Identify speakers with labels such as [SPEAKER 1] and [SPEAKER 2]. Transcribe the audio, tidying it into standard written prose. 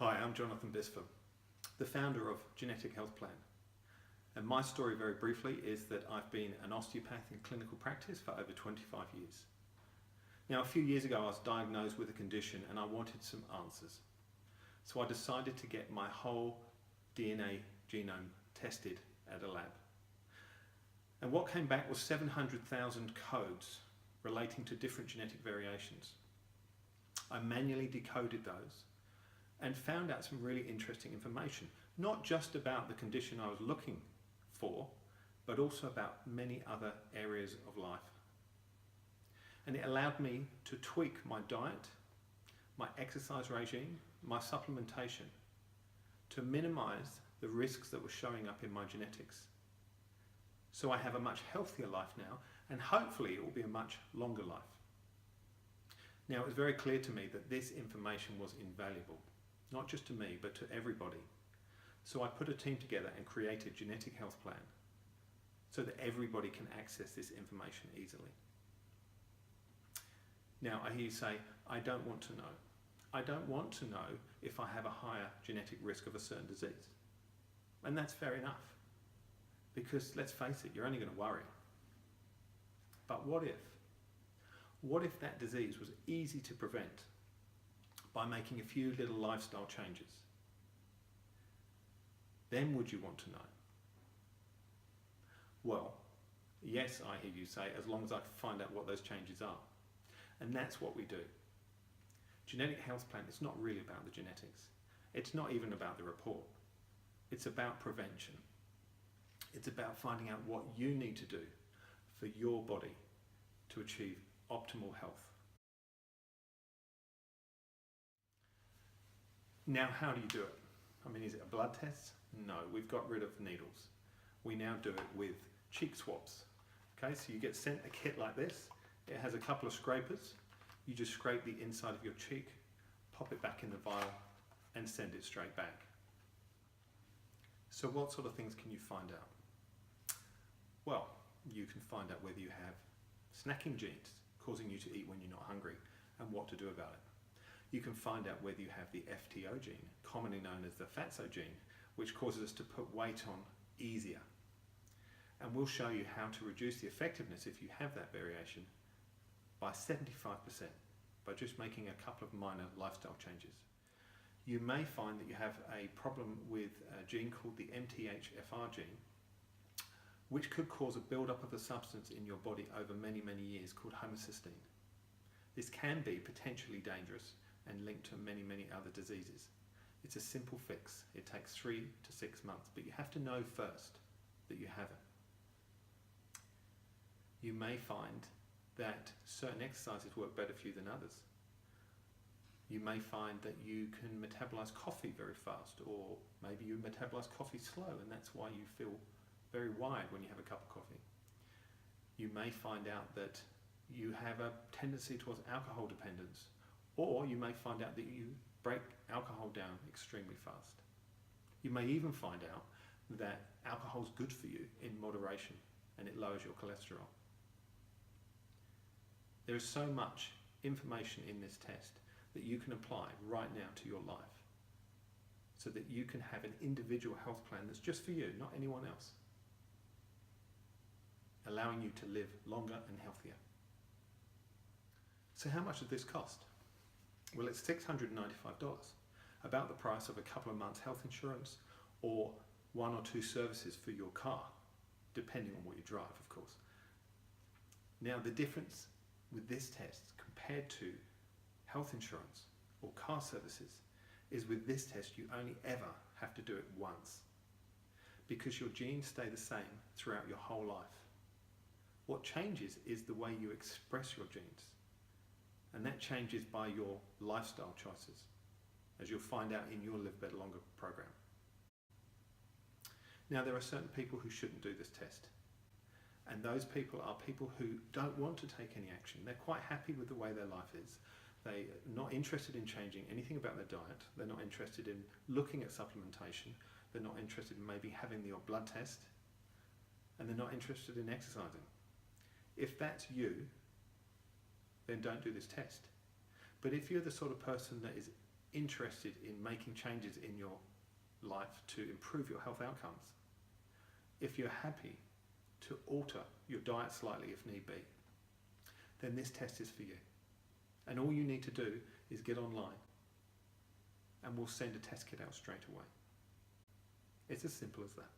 [SPEAKER 1] Hi, I'm Jonathan Bispham, the founder of Genetic Health Plan. And my story, very briefly, is that I've been an osteopath in clinical practice for over 25 years. Now, a few years ago, I was diagnosed with a condition and I wanted some answers. So I decided to get my whole DNA genome tested at a lab. And what came back was 700,000 codes relating to different genetic variations. I manually decoded those and found out some really interesting information, not just about the condition I was looking for, but also about many other areas of life. And it allowed me to tweak my diet, my exercise regime, my supplementation to minimize the risks that were showing up in my genetics. So I have a much healthier life now, and hopefully it will be a much longer life. Now, it was very clear to me that this information was invaluable, not just to me, but to everybody. So I put a team together and created Genetic Health Plan so that everybody can access this information easily. Now, I hear you say, I don't want to know. I don't want to know if I have a higher genetic risk of a certain disease. And that's fair enough, because let's face it, you're only going to worry. But what if? What if that disease was easy to prevent by making a few little lifestyle changes? Then would you want to know? Well, yes, I hear you say, as long as I find out what those changes are. And that's what we do. Genetic Health Plan is not really about the genetics. It's not even about the report. It's about prevention. It's about finding out what you need to do for your body to achieve optimal health. Now, how do you do it? I mean, is it a blood test? No, we've got rid of needles. We now do it with cheek swabs. Okay, so you get sent a kit like this. It has a couple of scrapers. You just scrape the inside of your cheek, pop it back in the vial, and send it straight back. So what sort of things can you find out? Well, you can find out whether you have snacking genes causing you to eat when you're not hungry and what to do about it. You can find out whether you have the FTO gene, commonly known as the fatso gene, which causes us to put weight on easier. And we'll show you how to reduce the effectiveness if you have that variation by 75% by just making a couple of minor lifestyle changes. You may find that you have a problem with a gene called the MTHFR gene, which could cause a build-up of a substance in your body over many, many years called homocysteine. This can be potentially dangerous and linked to many, many other diseases. It's a simple fix. It takes 3 to 6 months, but you have to know first that you have it. You may find that certain exercises work better for you than others. You may find that you can metabolize coffee very fast, or maybe you metabolize coffee slow, and that's why you feel very wide when you have a cup of coffee. You may find out that you have a tendency towards alcohol dependence, or you may find out that you break alcohol down extremely fast. You may even find out that alcohol is good for you in moderation and it lowers your cholesterol. There is so much information in this test that you can apply right now to your life so that you can have an individual health plan that's just for you, not anyone else, allowing you to live longer and healthier. So how much does this cost? Well, it's $695, about the price of a couple of months health insurance or 1 or 2 services for your car, depending on what you drive, of course. Now, the difference with this test compared to health insurance or car services is with this test you only ever have to do it once, because your genes stay the same throughout your whole life. What changes is the way you express your genes, and that changes by your lifestyle choices, as you'll find out in your Live Better Longer program. Now, there are certain people who shouldn't do this test. And those people are people who don't want to take any action. They're quite happy with the way their life is. They're not interested in changing anything about their diet. They're not interested in looking at supplementation. They're not interested in maybe having the odd blood test. And they're not interested in exercising. If that's you, then don't do this test. But if you're the sort of person that is interested in making changes in your life to improve your health outcomes, if you're happy to alter your diet slightly if need be, then this test is for you. And all you need to do is get online and we'll send a test kit out straight away. It's as simple as that.